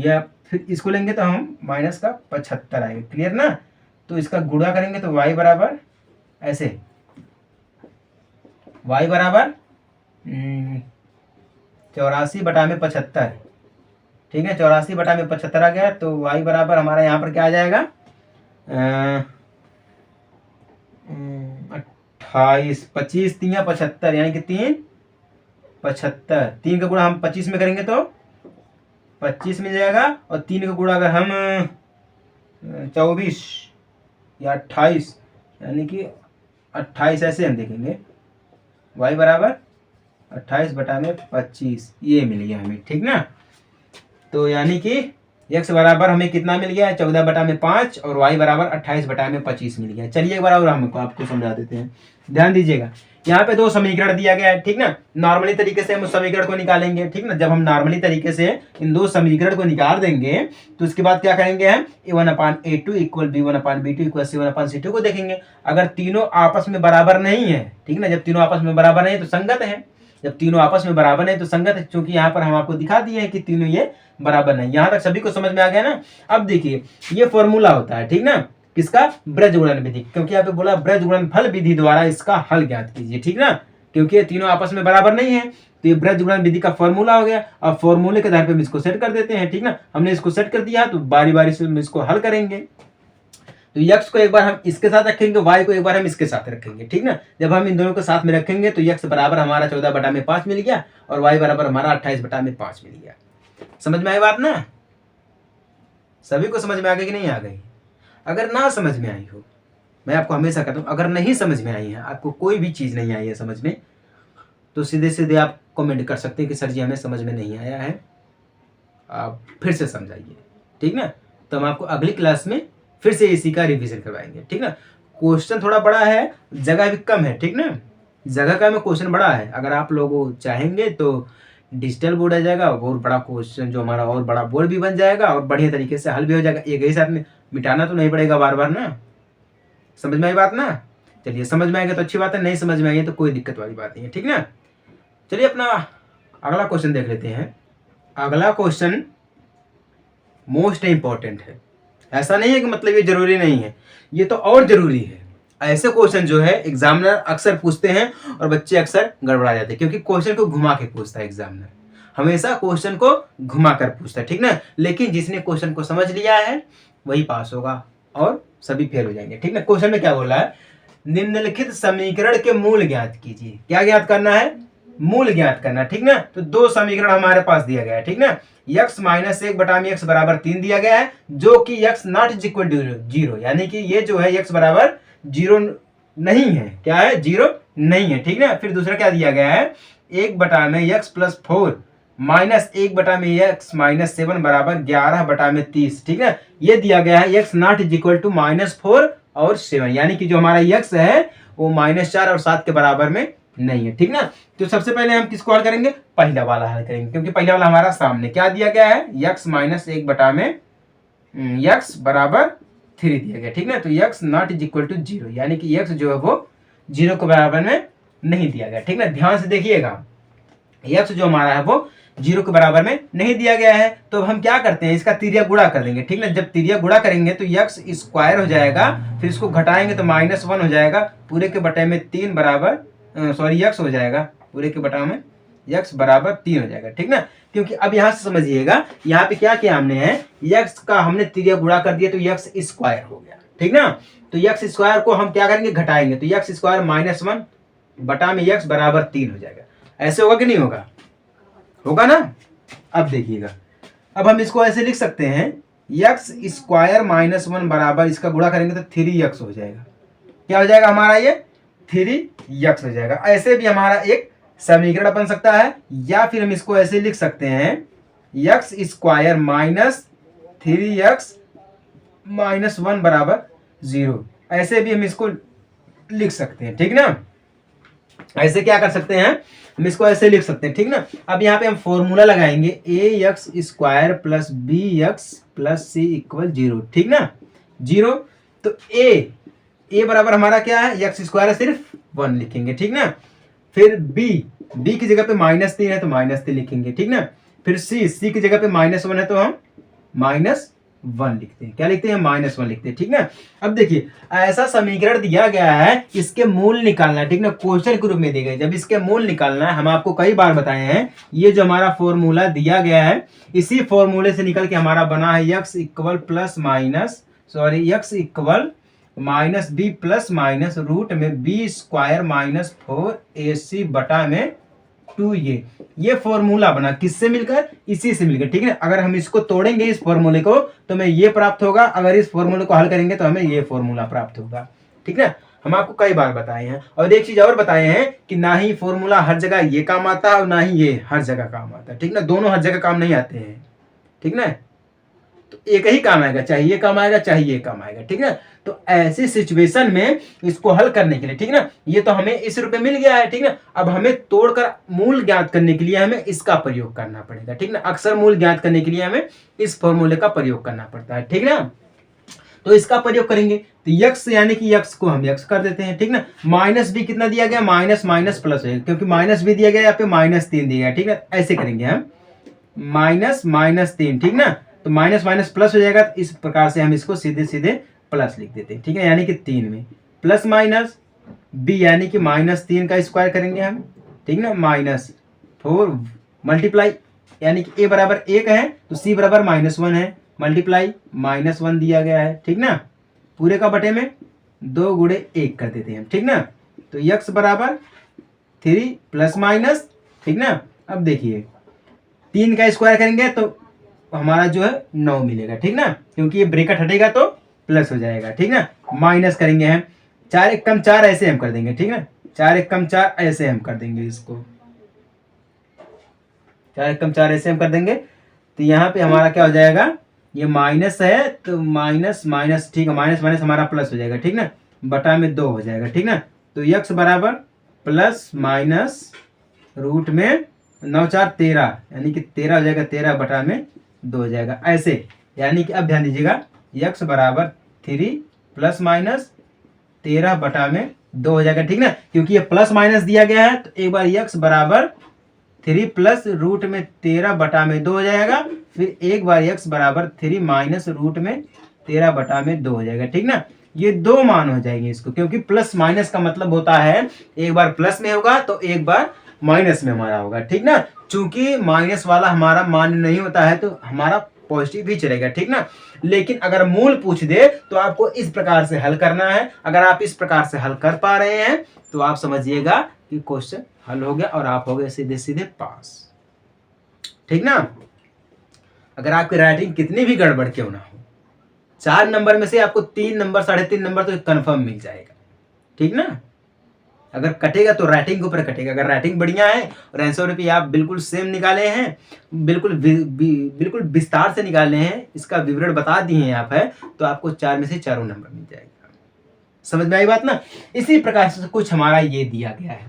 या फिर इसको लेंगे तो हम माइनस का 75 आएगा, क्लियर ना। तो इसका गुणा करेंगे तो y बराबर ऐसे, y बराबर 84 बटा में 75, ठीक है, 84 बटा में 75 आ गया। तो y बराबर हमारा यहाँ पर क्या आ जाएगा, 28, 25 3 75, यानी कि 3 75, 3 का गुणा हम 25 में करेंगे तो 25 मिल जाएगा, और 3 का गुणा अगर हम 24 या 28, यानी कि 28, ऐसे हम देखेंगे, y बराबर 28 बटा में 25, ये मिल गया हमें, ठीक ना। तो यानी कि x बराबर हमें कितना मिल गया, 14 बटा में 5, और y बराबर 28 बटा में 25 मिल गया। चलिए एक बार और हम आपको समझा देते हैं, ध्यान दीजिएगा। यहाँ पे दो समीकरण दिया गया है, ठीक ना। नॉर्मली तरीके से हम उस समीकरण को निकालेंगे, ठीक ना। जब हम नॉर्मली तरीके से इन दो समीकरण को निकाल देंगे तो उसके बाद क्या करेंगे हम, a1/a2 equal b1/b2 equal c1/c2 को देखेंगे। अगर तीनों आपस में बराबर नहीं है, ठीक ना, जब तीनों आपस में बराबर नहीं है तो संगत है, जब तीनों आपस में बराबर नहीं तो संगत है, क्योंकि यहाँ पर हम आपको दिखा दिए हैं कि तीनों ये बराबर नहीं। यहाँ तक सभी को समझ में आ गया ना। अब देखिए ये फॉर्मूला होता है, ठीक ना, किसका, ब्रज गुणन विधि, क्योंकि यहाँ पे बोला ब्रज गुणनफल विधि द्वारा इसका हल ज्ञात कीजिए, ठीक ना। क्योंकि ये तीनों आपस में बराबर नहीं है तो ये ब्रज गुणन विधि का फॉर्मूला हो गया। अब फॉर्मूले के आधार पे हम इसको सेट कर देते हैं, ठीक ना। हमने इसको सेट कर दिया तो बारी बारी से हम इसको हल करेंगे। तो x को एक बार हम इसके साथ रखेंगे, y को एक बार हम इसके साथ रखेंगे, ठीक ना। जब हम इन दोनों को साथ में रखेंगे तो x बराबर हमारा 14 बटा में 5 मिल गया, और y बराबर हमारा 28 बटा में 5 मिल गया। समझ में आई बात ना, सभी को समझ में आ गई कि नहीं आ गई। अगर ना समझ में आई हो, मैं आपको हमेशा कहता हूँ, अगर नहीं समझ में आई है, आपको कोई भी चीज़ नहीं आई है समझ में, तो सीधे सीधे आप कमेंट कर सकते हैं कि सर जी हमें समझ में नहीं आया है, आप फिर से समझाइए, ठीक ना। तो हम आपको अगली क्लास में फिर से इसी का रिवीजन करवाएंगे, ठीक ना। क्वेश्चन थोड़ा बड़ा है, जगह भी कम है, ठीक ना, जगह का में क्वेश्चन बड़ा है। अगर आप लोग चाहेंगे तो डिजिटल बोर्ड आ जाएगा, और बड़ा क्वेश्चन जो हमारा और बड़ा बोर्ड भी बन जाएगा, और बढ़िया तरीके से हल भी हो जाएगा। एक ही साथ में मिटाना तो नहीं पड़ेगा बार बार ना। समझ में आई बात ना। चलिए समझ में आएगा तो अच्छी बात है, नहीं समझ में आई तो कोई दिक्कत वाली बात नहीं है, ठीक ना। चलिए अपना अगला क्वेश्चन देख लेते हैं। अगला क्वेश्चन मोस्ट इंपॉर्टेंट है, ऐसा नहीं है कि मतलब ये जरूरी नहीं है, ये तो और जरूरी है। ऐसे क्वेश्चन जो है एग्जामिनर अक्सर पूछते हैं और बच्चे अक्सर गड़बड़ा जाते हैं, क्योंकि क्वेश्चन को घुमा के पूछता है एग्जामिनर, हमेशा क्वेश्चन को घुमा कर पूछता है, ठीक ना। लेकिन जिसने क्वेश्चन को समझ लिया है वही पास होगा और सभी फेल हो जाएंगे, ठीक ना। क्वेश्चन में क्या बोला है, निम्नलिखित समीकरण के मूल ज्ञात कीजिए। क्या ज्ञात करना है, मूल ज्ञात करना, ठीक ना। तो दो समीकरण हमारे पास दिया गया है, ठीक ना। x माइनस 1 बटा में x बराबर 3 दिया गया है, जो कि x naught is equal to 0, यानी कि ये जो है x बराबर 0 नहीं है, क्या है, 0 नहीं है, ठीक ना। फिर दूसरा क्या दिया गया है, 1 बटा में x प्लस 4 माइनस 1 बटा में x माइनस 7 बराबर 11 बटा में 30, ठीक है। ये दिया गया है x naught is equal to -4 और 7, यानी कि जो हमारा x है वो -4 और 7 के बराबर में नहीं है, ठीक ना। तो सबसे पहले हम किसको हल करेंगे, पहला वाला हल करेंगे, क्योंकि पहला वाला हमारा सामने क्या दिया गया है, x माइनस 1 बटा में x बराबर 3 दिया गया, ठीक ना। तो x naught is equal to 0, यानी कि x जो है वो 0 के बराबर में नहीं दिया गया, ठीक ना। ध्यान से देखिएगा, x जो हमारा है वो 0 के बराबर में नहीं दिया गया है। तो हम क्या करते हैं, इसका तिर्या गुणा कर देंगे, ठीक ना। जब तिर्या गुणा करेंगे तो x स्क्वायर हो जाएगा, फिर इसको घटाएंगे तो -1 हो जाएगा, पूरे के बटे में 3 बराबर x हो जाएगा, पूरे के बटा में x बराबर 3 हो जाएगा, ठीक ना। क्योंकि अब यहाँ से समझिएगा, यहाँ पे क्या किया हमने है, x का हमने तिर्या गुणा कर दिया तो x स्क्वायर हो गया, ठीक ना। तो x स्क्वायर को हम क्या करेंगे, घटाएंगे, तो x स्क्वायर -1 बटा में x बराबर 3 हो जाएगा। ऐसे होगा कि नहीं होगा, होगा ना। अब देखिएगा, अब हम इसको ऐसे लिख सकते हैं, x स्क्वायर -1 बराबर इसका गुणा करेंगे तो 3x हो जाएगा। क्या हो जाएगा हमारा, ये 3x हो जाएगा। ऐसे भी हमारा एक समीकरण बन सकता है, या फिर हम इसको ऐसे लिख सकते हैं, x square minus 3x minus 1 बराबर 0। ऐसे भी हम इसको लिख सकते हैं, ठीक ना। ऐसे क्या कर सकते हैं, हम इसको ऐसे लिख सकते हैं, ठीक ना। अब यहाँ पे हम फॉर्मूला लगाएंगे ax² plus bx plus c equal 0, ठीक ना। 0 तो a बराबर हमारा क्या है, x² सिर्फ 1 लिखेंगे, ठीक ना। फिर b की जगह पे -3 है तो -3 लिखेंगे, ठीक ना। फिर c की जगह पे -1 है तो हम -1 लिखते हैं। क्या लिखते हैं, -1 लिखते हैं, ठीक ना। अब देखिए ऐसा समीकरण दिया गया है, इसके मूल निकालना है, ठीक ना। क्वेश्चन के रूप में दिए गए, जब इसके मूल निकालना है, हम आपको कई बार बताए हैं, ये जो हमारा फॉर्मूला दिया गया है, इसी फॉर्मूले से निकल के हमारा बना है x equal -b plus minus root में b² माइनस 4ac बटा में 2a। ये फॉर्मूला बना किससे मिलकर, इसी से मिलकर, ठीक है। अगर हम इसको तोड़ेंगे इस फॉर्मूले को तो हमें ये प्राप्त होगा, अगर इस फॉर्मूले को हल करेंगे तो हमें ये फॉर्मूला प्राप्त होगा, ठीक है। हम आपको कई बार बताए हैं, और एक चीज और बताए हैं कि ना ही फॉर्मूला हर जगह ये काम आता है और ना ही ये हर जगह काम आता है, ठीक ना। दोनों हर जगह काम नहीं आते हैं, ठीक ना। तो एक ही काम आएगा, चाहे ये काम आएगा चाहे ये काम आएगा, ठीक ना। तो ऐसी सिचुएशन में इसको हल करने के लिए, ठीक ना, ये तो हमें इस रूप में मिल गया है, ठीक ना। अब हमें तोड़कर मूल ज्ञात करने के लिए हमें इसका प्रयोग करना पड़ेगा, ठीक ना। अक्सर मूल ज्ञात करने के लिए हमें इस फॉर्मूले का प्रयोग करना पड़ता है, ठीक ना। तो इसका प्रयोग करेंगे तो x यानी कि x को हम x कर देते हैं, ठीक ना। माइनस भी कितना दिया गया, माइनस माइनस प्लस है, क्योंकि माइनस भी दिया गया यहाँ पे -3 दिया गया, ठीक है। ऐसे करेंगे हम -3, ठीक ना। तो माइनस माइनस प्लस हो जाएगा, तो इस प्रकार से हम इसको सीधे सीधे प्लस लिख देते हैं, ठीक है। यानी कि 3 में प्लस माइनस b यानी कि -3 का स्क्वायर करेंगे हम, ठीक ना। -4 मल्टीप्लाई यानी कि a बराबर 1 है तो c बराबर -1 है, मल्टीप्लाई -1 दिया गया है, ठीक ना। पूरे का बटे में 2 गुणे 1 कर देते हैं, ठीक ना। तो x बराबर 3 प्लस माइनस, ठीक ना। अब देखिए 3 का स्क्वायर करेंगे तो हमारा जो है 9 मिलेगा, ठीक ना, क्योंकि ये ब्रैकेट हटेगा तो प्लस हो जाएगा, ठीक ना। माइनस करेंगे हम 4 एक कम 4 ऐसे हम कर देंगे, ठीक ना। 4 एक कम 4 ऐसे हम कर देंगे, इसको 4 एक कम 4 ऐसे हम कर देंगे। तो यहाँ पे हमारा क्या हो जाएगा, ये माइनस है तो माइनस माइनस, ठीक है, माइनस माइनस हमारा प्लस हो जाएगा, ठीक ना। बटा में 2 हो जाएगा, ठीक ना। तो x बराबर प्लस माइनस रूट में 9 4 13 यानी कि 13 हो जाएगा, 13 बटा में 2 हो जाएगा, ऐसे। यानी कि अब ध्यान दीजिएगा x बराबर 3 प्लस माइनस 13 बटा में 2 हो जाएगा, ठीक ना। क्योंकि ये प्लस माइनस दिया गया है तो एक बार x बराबर 3 प्लस रूट में 13 बटा में 2 हो जाएगा, फिर एक बार x बराबर 3 माइनस रूट में 13 बटा में 2 हो जाएगा, ठीक ना। ये 2 मान हो जाएंगे इसको, क्योंकि प्लस माइनस का मतलब होता है एक बार प्लस में होगा तो एक बार माइनस में हमारा होगा, ठीक ना। चूंकि माइनस वाला हमारा मान नहीं होता है तो हमारा पॉजिटिव ही चलेगा, ठीक ना। लेकिन अगर मूल पूछ दे तो आपको इस प्रकार से हल करना है। अगर आप इस प्रकार से हल कर पा रहे हैं तो आप समझिएगा कि क्वेश्चन हल हो गया और आप हो गए सीधे सीधे पास, ठीक ना। अगर आपकी राइटिंग कितनी भी गड़बड़ क्यों ना हो, 4 नंबर में से आपको 3 नंबर 3.5 नंबर तो कंफर्म मिल जाएगा, ठीक ना। अगर कटेगा तो राइटिंग के ऊपर कटेगा। अगर राइटिंग बढ़िया है और आंसर भी आप बिल्कुल सेम निकाले हैं, बिल्कुल बिल्कुल विस्तार से निकाले हैं, इसका विवरण बता दिए हैं आप, है तो आपको 4 में से 4 नंबर मिल जाएगा। समझ में आई बात ना। इसी प्रकार से कुछ हमारा ये दिया गया है,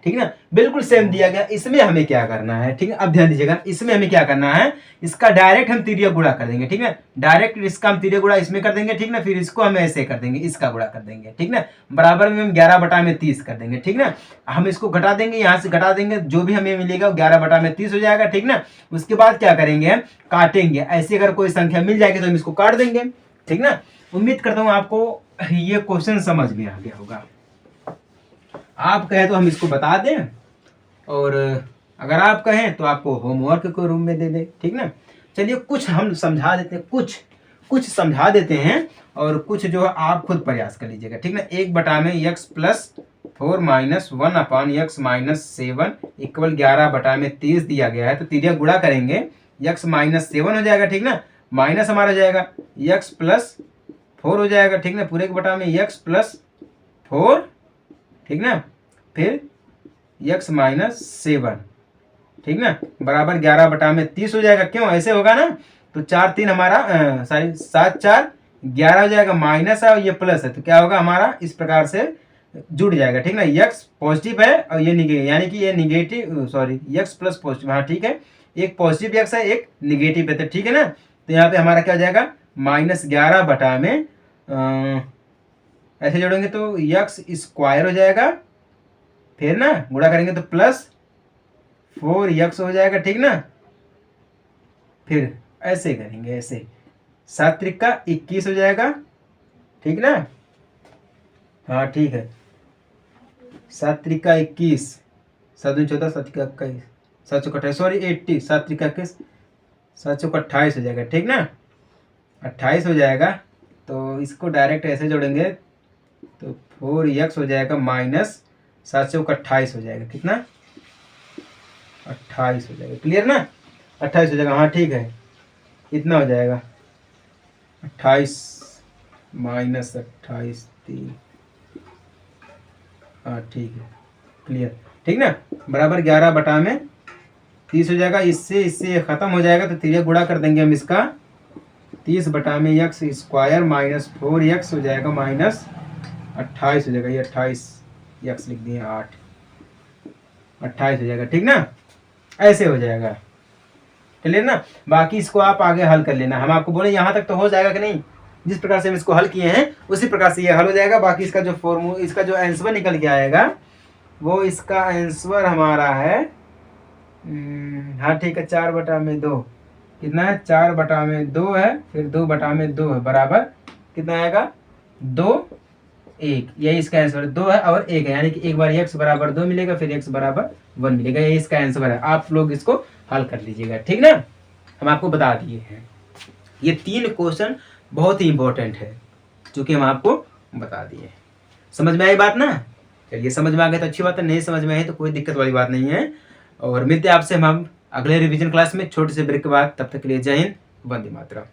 ठीक ना, बिल्कुल सेम दिया गया। इसमें हमें क्या करना है, ठीक है, अब ध्यान दीजिएगा, इसमें हमें क्या करना है, इसका डायरेक्ट हम तिर्यक गुणा कर देंगे, ठीक है। डायरेक्ट इसका हम तिर्यक गुणा इसमें कर देंगे, ठीक ना। फिर इसको हम ऐसे कर देंगे, इसका गुणा कर देंगे, ठीक ना। बराबर में हम 11 बटा में 30 कर देंगे, ठीक ना। हम इसको घटा देंगे, यहाँ से घटा देंगे, जो भी हमें मिलेगा 11 बटा में 30 हो जाएगा, ठीक ना। उसके बाद क्या करेंगे, काटेंगे। ऐसी अगर कोई संख्या मिल जाएगी तो हम इसको काट देंगे, ठीक ना। उम्मीद करता हूँ आपको ये क्वेश्चन समझ में आ गया होगा। आप कहें तो हम इसको बता दें, और अगर आप कहें तो आपको होमवर्क को रूम में दे दें, ठीक ना। चलिए कुछ हम समझा देते हैं, कुछ समझा देते हैं, और कुछ जो है आप खुद प्रयास कर लीजिएगा, ठीक ना। 1 बटा में x plus 4 minus 1 upon x minus 7 equal 11 बटा में 30 दिया गया है। तो तिर्यक गुणा करेंगे, x माइनस 7 हो जाएगा, ठीक ना। माइनस हमारा जाएगा x प्लस 4 हो जाएगा, ठीक ना। पूरे के बटा में x प्लस 4, ठीक ना। फिर x माइनस 7, ठीक ना, बराबर 11 बटा में 30 हो जाएगा। क्यों ऐसे होगा ना, तो 4 3 हमारा 7 4 11 हो जाएगा, माइनस है और ये प्लस है, तो क्या होगा हमारा इस प्रकार से जुड़ जाएगा, ठीक ना। यक्स पॉजिटिव है और ये निगेटिव, यानी कि ये negative, sorry x plus positive, हाँ ठीक है, एक पॉजिटिव यक्स है एक निगेटिव है, तो ठीक है ना। तो यहाँ पे हमारा क्या हो जाएगा -11 बटा में ऐसे जोड़ेंगे तो यक्स स्क्वायर हो जाएगा, फिर ना गुणा करेंगे तो +4 यक्स हो जाएगा, ठीक ना। फिर ऐसे करेंगे, ऐसे 7 त्रिका 21 हो जाएगा, ठीक ना। हाँ ठीक है, 7 त्रिका 21, 7 दूनी 14, 7 त्रिका 21, 7 चौका 28, सॉरी 80, 7 त्रिका 21, 7 चौका 28 हो जाएगा, ठीक ना। 28 हो जाएगा, तो इसको डायरेक्ट ऐसे जोड़ेंगे तो 4 यक्स हो जाएगा -7 चौका 28 हो जाएगा, कितना 28 हो जाएगा, क्लियर ना। 28 हो जाएगा, हाँ ठीक है, इतना हो जाएगा 28 -28 3, हाँ ठीक है, क्लियर, ठीक ना। बराबर 11 बटा में 30 हो जाएगा, इससे इससे ख़त्म हो जाएगा, तो 3 गुणा कर देंगे हम इसका, 30 बटा में यक्स स्क्वायर -4 यक्स हो जाएगा -28 हो जाएगा, ये 28 यक्स लिख दिए, 28 हो जाएगा, ठीक ना। ऐसे हो जाएगा, क्लियर ना। बाकी इसको आप आगे हल कर लेना, हम आपको बोले यहाँ तक तो हो जाएगा कि नहीं, जिस प्रकार से हम इसको हल किए हैं उसी प्रकार से ये हल हो जाएगा। बाकी इसका जो फॉर्मूला, इसका जो आंसर निकल के आएगा वो इसका आंसर हमारा है हाँ ठीक है, 4 बटा में 2, कितना है 4 बटा में 2 है, फिर 2 बटा में 2 है, बराबर कितना आएगा 2 1, यही इसका आंसर है, 2 है और 1 है, यानी कि एक बार x बराबर 2 मिलेगा, फिर x बराबर 1 मिलेगा, यही इसका आंसर है। आप लोग इसको हल कर लीजिएगा, ठीक ना। हम आपको बता दिए हैं, ये 3 क्वेश्चन बहुत ही इंपॉर्टेंट है जो कि हम आपको बता दिए। समझ में आई बात ना। चलिए, समझ में आ गया तो अच्छी बात है, नहीं समझ में आई तो कोई दिक्कत वाली बात नहीं है। और मिलते हैं आपसे हम अगले रिवीजन क्लास में छोटे से ब्रेक के बाद। तब तक के लिए जय हिंद, वंदे मातरम।